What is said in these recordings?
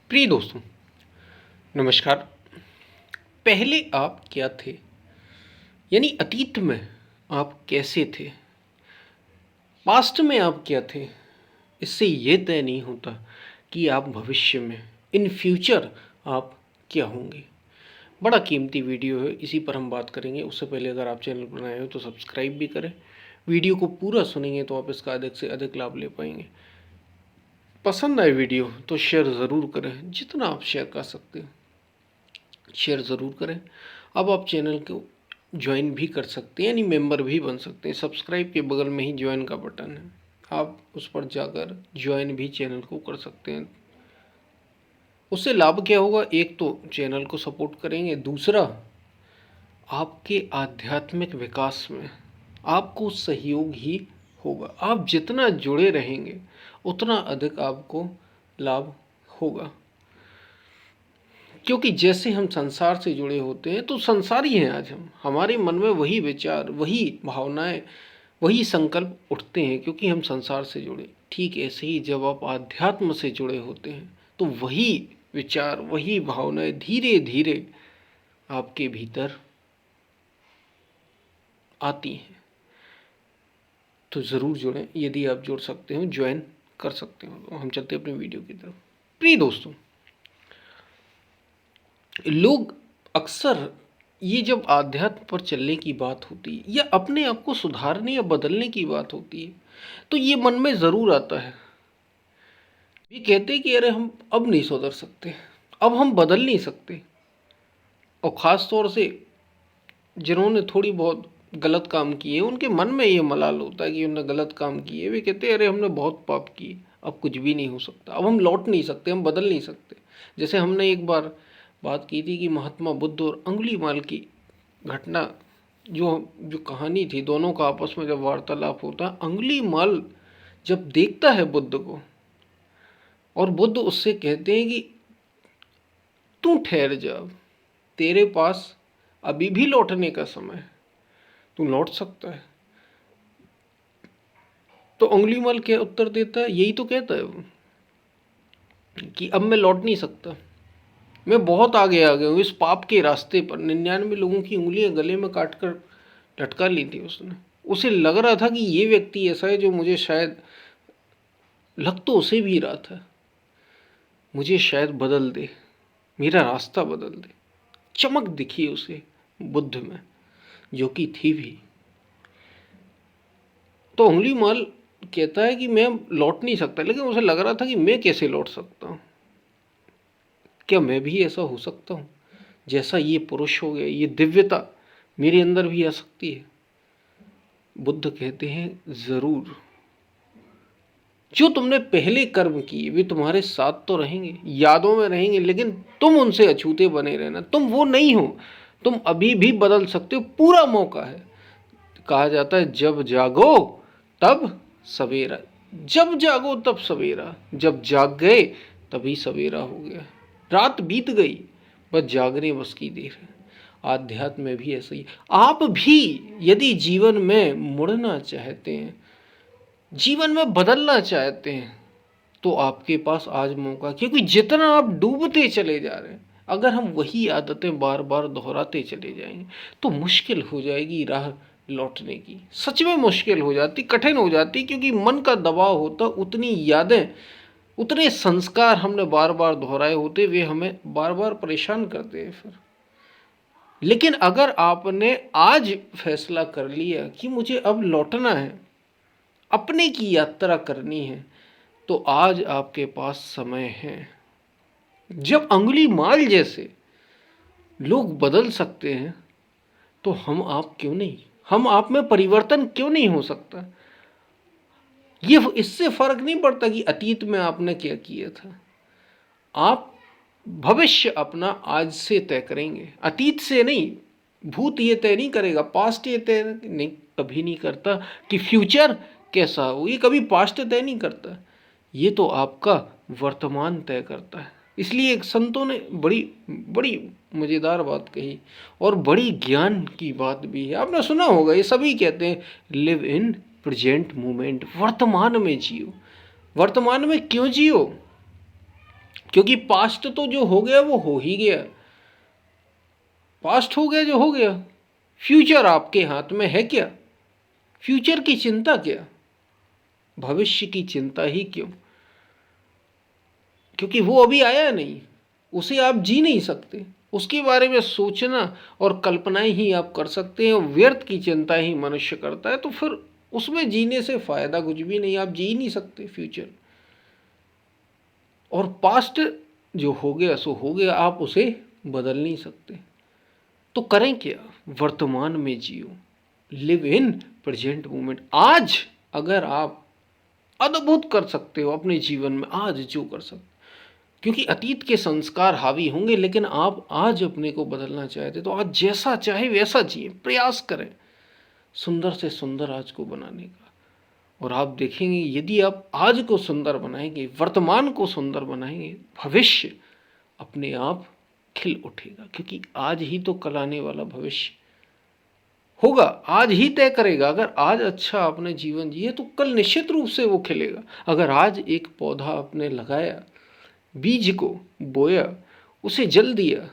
प्रिय दोस्तों, नमस्कार। पहले आप क्या थे? यानी अतीत में आप कैसे थे? पास्ट में आप क्या थे? इससे ये तय नहीं होता कि आप भविष्य में, इन फ्यूचर, आप क्या होंगे। बड़ा कीमती वीडियो है, इसी पर हम बात करेंगे। उससे पहले अगर आप चैनल पर नए हो तो सब्सक्राइब भी करें। वीडियो को पूरा सुनेंगे तो आप इसका अधिक से अधिक लाभ ले पाएंगे। पसंद आए वीडियो तो शेयर ज़रूर करें, जितना आप शेयर कर सकते हैं शेयर ज़रूर करें। अब आप चैनल को ज्वाइन भी कर सकते हैं, यानी मेंबर भी बन सकते हैं। सब्सक्राइब के बगल में ही ज्वाइन का बटन है, आप उस पर जाकर ज्वाइन भी चैनल को कर सकते हैं। उससे लाभ क्या होगा? एक तो चैनल को सपोर्ट करेंगे, दूसरा आपके आध्यात्मिक विकास में आपको सहयोग ही होगा। आप जितना जुड़े रहेंगे उतना अधिक आपको लाभ होगा, क्योंकि जैसे हम संसार से जुड़े होते हैं तो संसारी हैं। आज हमारे मन में वही विचार, वही भावनाएं, वही संकल्प उठते हैं, क्योंकि हम संसार से जुड़े। ठीक ऐसे ही जब आप आध्यात्म से जुड़े होते हैं तो वही विचार, वही भावनाएं धीरे धीरे आपके भीतर आती हैं। तो ज़रूर जुड़ें। यदि आप जुड़ सकते हो, ज्वाइन कर सकते हो। तो हम चलते हैं अपनी वीडियो की तरफ। प्रिय दोस्तों, लोग अक्सर, ये जब आध्यात्म पर चलने की बात होती है या अपने आप को सुधारने या बदलने की बात होती है तो ये मन में ज़रूर आता है। ये कहते हैं कि अरे हम अब नहीं सुधर सकते, अब हम बदल नहीं सकते। और ख़ास तौर से जिन्होंने थोड़ी बहुत गलत काम किए, उनके मन में ये मलाल होता है कि उन्होंने गलत काम किए। वे कहते हैं अरे हमने बहुत पाप किए, अब कुछ भी नहीं हो सकता, अब हम लौट नहीं सकते, हम बदल नहीं सकते। जैसे हमने एक बार बात की थी कि महात्मा बुद्ध और अंगुलीमाल की घटना, जो जो कहानी थी, दोनों का आपस में जब वार्तालाप होता है, अंगुलीमाल जब देखता है बुद्ध को और बुद्ध उससे कहते हैं कि तू ठहर जा, तेरे पास अभी भी लौटने का समय है, तू लौट सकता है। तो अंगुलीमाल क्या उत्तर देता है? यही तो कहता है वो कि अब मैं लौट नहीं सकता, मैं बहुत आगे आ गया हूँ इस पाप के रास्ते पर। 99 लोगों की उंगलियां गले में काट कर लटका ली थी उसने। उसे लग रहा था कि ये व्यक्ति ऐसा है जो मुझे शायद, लग तो उसे भी रहा था, मुझे शायद बदल दे, मेरा रास्ता बदल दे। चमक दिखी उसे बुद्ध में, जो कि थी भी। तो अंगुलीमाल कहता है कि मैं लौट नहीं सकता, लेकिन उसे लग रहा था कि मैं कैसे लौट सकता हूँ, क्या मैं भी ऐसा हो सकता हूँ जैसा ये पुरुष हो गया, ये दिव्यता मेरे अंदर भी आ सकती है। बुद्ध कहते हैं ज़रूर, जो तुमने पहले कर्म किए वे तुम्हारे साथ तो रहेंगे, यादों में रहेंगे, लेकिन तुम उनसे अछूते बने रहना। तुम वो नहीं हो, तुम अभी भी बदल सकते हो, पूरा मौका है। कहा जाता है जब जागो तब सवेरा, जब जागो तब सवेरा, जब जाग गए तभी सवेरा हो गया। रात बीत गई, बस जागने बस की देर है। आध्यात्म में भी ऐसा ही। आप भी यदि जीवन में मुड़ना चाहते हैं, जीवन में बदलना चाहते हैं, तो आपके पास आज मौका। क्योंकि जितना आप डूबते चले जा रहे हैं, अगर हम वही आदतें बार बार दोहराते चले जाएंगे तो मुश्किल हो जाएगी राह लौटने की। सच में मुश्किल हो जाती, कठिन हो जाती, क्योंकि मन का दबाव होता, उतनी यादें, उतने संस्कार हमने बार बार दोहराए होते, वे हमें बार बार परेशान करते हैं फिर। लेकिन अगर आपने आज फैसला कर लिया कि मुझे अब लौटना है, अपने की यात्रा करनी है, तो आज आपके पास समय है। जब अंगुलीमाल जैसे लोग बदल सकते हैं तो हम आप क्यों नहीं? हम आप में परिवर्तन क्यों नहीं हो सकता? ये इससे फर्क नहीं पड़ता कि अतीत में आपने क्या किया था। आप भविष्य अपना आज से तय करेंगे, अतीत से नहीं। भूत ये तय नहीं करेगा, पास्ट ये तय नहीं, कभी नहीं करता कि फ्यूचर कैसा हो। ये कभी पास्ट तय नहीं करता, ये तो आपका वर्तमान तय करता है। इसलिए एक संतों ने बड़ी बड़ी मज़ेदार बात कही, और बड़ी ज्ञान की बात भी है। आपने सुना होगा, ये सभी कहते हैं लिव इन प्रेजेंट मोमेंट, वर्तमान में जियो। वर्तमान में क्यों जियो? क्योंकि पास्ट तो जो हो गया वो हो ही गया, पास्ट हो गया जो हो गया। फ्यूचर आपके हाथ में है क्या? फ्यूचर की चिंता क्या, भविष्य की चिंता ही क्यों? क्योंकि वो अभी आया नहीं, उसे आप जी नहीं सकते, उसके बारे में सोचना और कल्पनाएं ही आप कर सकते हैं, व्यर्थ की चिंता ही मनुष्य करता है। तो फिर उसमें जीने से फायदा कुछ भी नहीं, आप जी ही नहीं सकते फ्यूचर। और पास्ट जो हो गया सो हो गया, आप उसे बदल नहीं सकते। तो करें क्या? वर्तमान में जियो, लिव इन प्रेजेंट मोमेंट। आज अगर आप अद्भुत कर सकते हो अपने जीवन में, आज जो कर सकते, क्योंकि अतीत के संस्कार हावी होंगे, लेकिन आप आज अपने को बदलना चाहते तो आज जैसा चाहे वैसा जिए, प्रयास करें सुंदर से सुंदर आज को बनाने का। और आप देखेंगे यदि आप आज को सुंदर बनाएंगे, वर्तमान को सुंदर बनाएंगे, भविष्य अपने आप खिल उठेगा। क्योंकि आज ही तो कल आने वाला भविष्य होगा, आज ही तय करेगा। अगर आज अच्छा अपने जीवन जिए तो कल निश्चित रूप से वो खिलेगा। अगर आज एक पौधा आपने लगाया, बीज को बोया, उसे जल दिया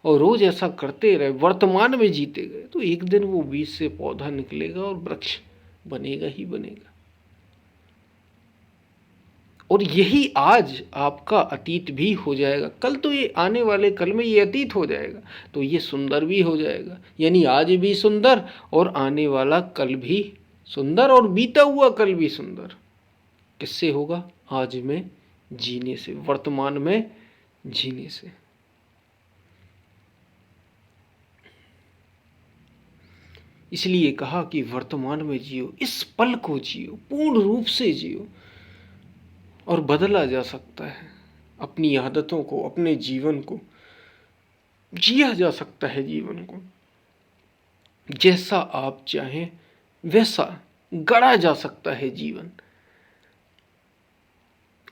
और रोज ऐसा करते रहे, वर्तमान में जीते गए, तो एक दिन वो बीज से पौधा निकलेगा और वृक्ष बनेगा ही बनेगा। और यही आज आपका अतीत भी हो जाएगा। कल तो ये आने वाले कल में ये अतीत हो जाएगा, तो ये सुंदर भी हो जाएगा। यानी आज भी सुंदर और आने वाला कल भी सुंदर और बीता हुआ कल भी सुंदर। किससे होगा? आज में जीने से, वर्तमान में जीने से। इसलिए कहा कि वर्तमान में जियो, इस पल को जियो, पूर्ण रूप से जियो। और बदला जा सकता है, अपनी आदतों को, अपने जीवन को जिया जा सकता है। जीवन को जैसा आप चाहें वैसा गढ़ा जा सकता है जीवन।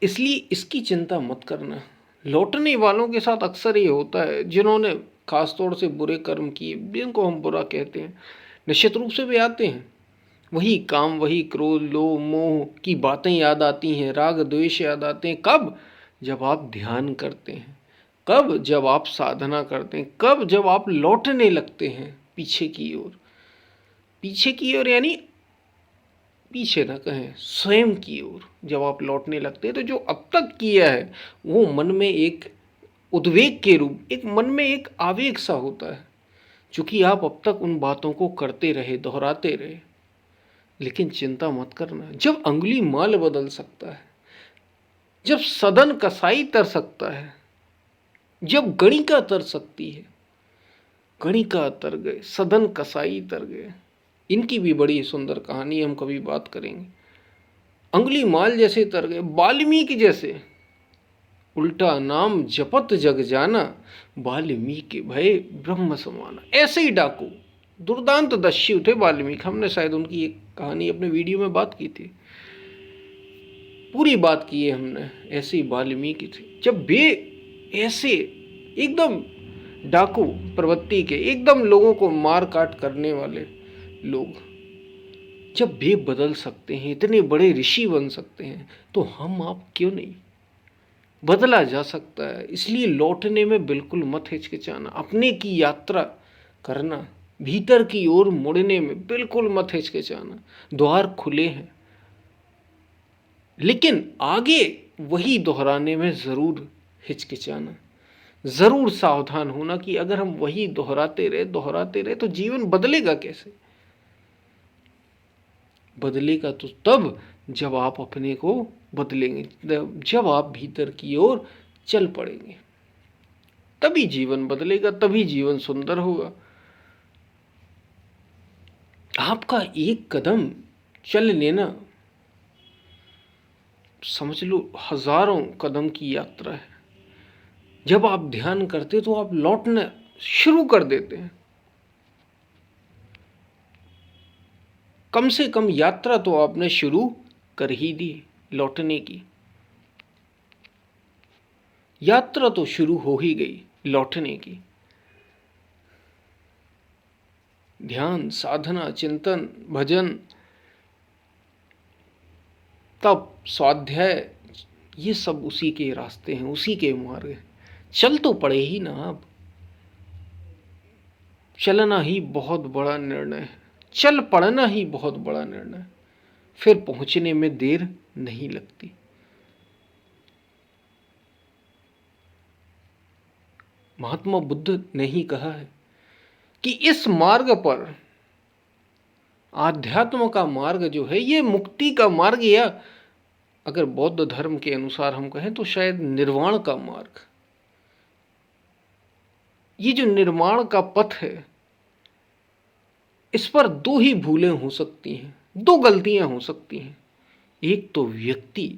इसलिए इसकी चिंता मत करना। लौटने वालों के साथ अक्सर ये होता है, जिन्होंने खासतौर से बुरे कर्म किए, जिनको हम बुरा कहते हैं, निश्चित रूप से वे आते हैं। वही काम, वही क्रोध, लोभ, मोह की बातें याद आती हैं, राग द्वेष याद आते हैं। कब? जब आप ध्यान करते हैं। कब? जब आप साधना करते हैं। कब? जब आप लौटने लगते हैं पीछे की ओर। पीछे की ओर यानी पीछे ना कहें, स्वयं की ओर जब आप लौटने लगते हैं, तो जो अब तक किया है वो मन में एक उद्वेग के रूप, एक मन में एक आवेग सा होता है, क्योंकि आप अब तक उन बातों को करते रहे, दोहराते रहे। लेकिन चिंता मत करना, जब अंगुली माल बदल सकता है, जब सदन कसाई तर सकता है, जब गणिका तर सकती है, गणिका तर गए, सदन कसाई तर गए। इनकी भी बड़ी सुंदर कहानी, हम कभी बात करेंगे। अंगुली माल जैसे तर गए, वाल्मीकि जैसे, उल्टा नाम जपत जग जाना, वाल्मीकि भय ब्रह्म समाना। ऐसे ही डाकू दुर्दांत दस्यु थे वाल्मीकि। हमने शायद उनकी एक कहानी अपने वीडियो में बात की थी, पूरी बात की है हमने। ऐसे ही वाल्मीकि थे। जब वे ऐसे एकदम डाकू प्रवृत्ति के, एकदम लोगों को मार काट करने वाले लोग, जब वे बदल सकते हैं, इतने बड़े ऋषि बन सकते हैं, तो हम आप क्यों नहीं? बदला जा सकता है। इसलिए लौटने में बिल्कुल मत हिचकिचाना, अपने की यात्रा करना, भीतर की ओर मुड़ने में बिल्कुल मत हिचकिचाना। द्वार खुले हैं, लेकिन आगे वही दोहराने में ज़रूर हिचकिचाना, ज़रूर सावधान होना कि अगर हम वही दोहराते रहे तो जीवन बदलेगा कैसे? बदलेगा तो तब जब आप अपने को बदलेंगे, जब आप भीतर की ओर चल पड़ेंगे, तभी जीवन बदलेगा, तभी जीवन सुंदर होगा। आपका एक कदम चल लेना, समझ लो हजारों कदम की यात्रा है। जब आप ध्यान करते तो आप लौटना शुरू कर देते हैं। कम से कम यात्रा तो आपने शुरू कर ही दी, लौटने की यात्रा तो शुरू हो ही गई, लौटने की। ध्यान, साधना, चिंतन, भजन, तप, स्वाध्याय, ये सब उसी के रास्ते हैं, उसी के मार्ग हैं। चल तो पड़े ही ना अब। चलना ही बहुत बड़ा निर्णय है, चल पड़ना ही बहुत बड़ा निर्णय है, फिर पहुंचने में देर नहीं लगती। महात्मा बुद्ध ने ही कहा है कि इस मार्ग पर, आध्यात्म का मार्ग जो है ये मुक्ति का मार्ग, या अगर बौद्ध धर्म के अनुसार हम कहें तो शायद निर्वाण का मार्ग। ये जो निर्माण का पथ है, इस पर दो ही भूलें हो सकती हैं, दो गलतियां हो सकती हैं। एक तो व्यक्ति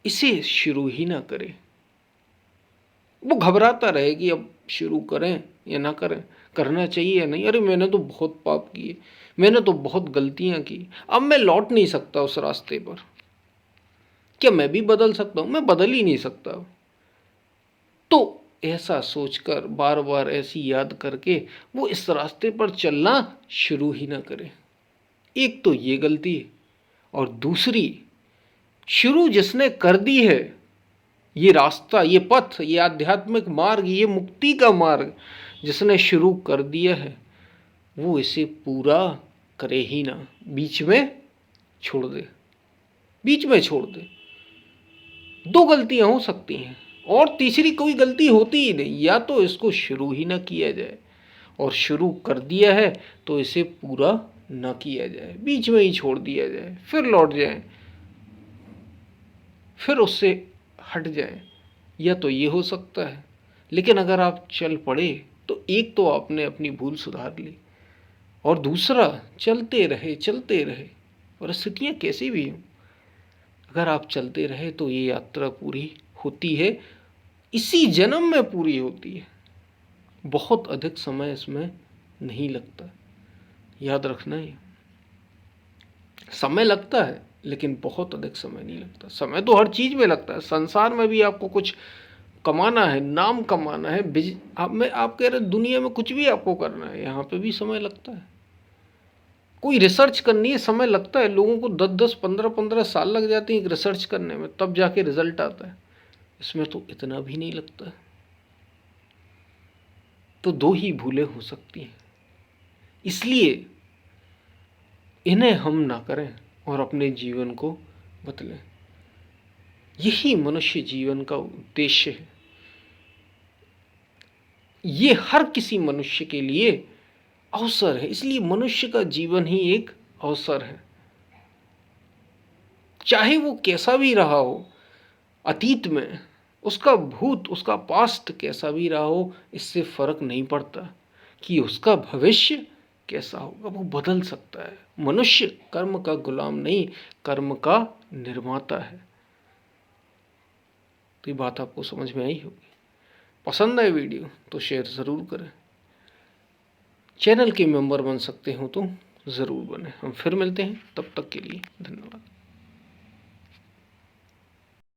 इसे शुरू ही ना करे, वो घबराता रहे कि अब शुरू करें या ना करें, करना चाहिए या नहीं, अरे मैंने तो बहुत पाप किए, मैंने तो बहुत गलतियां की, अब मैं लौट नहीं सकता उस रास्ते पर। क्या मैं भी बदल सकता हूं? मैं बदल ही नहीं सकता। तो ऐसा सोचकर, बार बार ऐसी याद करके वो इस रास्ते पर चलना शुरू ही ना करे। एक तो ये गलती है, और दूसरी, शुरू जिसने कर दी है, ये रास्ता, ये पथ, ये आध्यात्मिक मार्ग, ये मुक्ति का मार्ग जिसने शुरू कर दिया है, वो इसे पूरा करे ही ना, बीच में छोड़ दे, बीच में छोड़ दे। दो गलतियां हो सकती हैं, और तीसरी कोई गलती होती ही नहीं। या तो इसको शुरू ही ना किया जाए, और शुरू कर दिया है तो इसे पूरा ना किया जाए, बीच में ही छोड़ दिया जाए, फिर लौट जाए, फिर उससे हट जाए। या तो ये हो सकता है। लेकिन अगर आप चल पड़े तो एक तो आपने अपनी भूल सुधार ली, और दूसरा, चलते रहे चलते रहे, परिस्थितियाँ कैसी भी हों, अगर आप चलते रहे तो ये यात्रा पूरी होती है, इसी जन्म में पूरी होती है। बहुत अधिक समय इसमें नहीं लगता, याद रखना। ये समय लगता है लेकिन बहुत अधिक समय नहीं लगता। समय तो हर चीज़ में लगता है। संसार में भी आपको कुछ कमाना है, नाम कमाना है, आप कह रहे दुनिया में कुछ भी आपको करना है, यहाँ पे भी समय लगता है। कोई रिसर्च करनी है, समय लगता है। लोगों को 10-10, 15-15 साल लग जाते हैं एक रिसर्च करने में, तब जाके रिजल्ट आता है। इसमें तो इतना भी नहीं लगता। तो दो ही भूलें हो सकती हैं, इसलिए इन्हें हम ना करें और अपने जीवन को बदलें। यही मनुष्य जीवन का उद्देश्य है। ये हर किसी मनुष्य के लिए अवसर है, इसलिए मनुष्य का जीवन ही एक अवसर है। चाहे वो कैसा भी रहा हो अतीत में, उसका भूत, उसका पास्ट कैसा भी रहा हो, इससे फर्क नहीं पड़ता कि उसका भविष्य कैसा होगा, वो बदल सकता है। मनुष्य कर्म का गुलाम नहीं, कर्म का निर्माता है। तो ये बात आपको समझ में आई होगी। पसंद आए वीडियो तो शेयर ज़रूर करें। चैनल के मेंबर बन सकते हो तो ज़रूर बने। हम फिर मिलते हैं, तब तक के लिए धन्यवाद।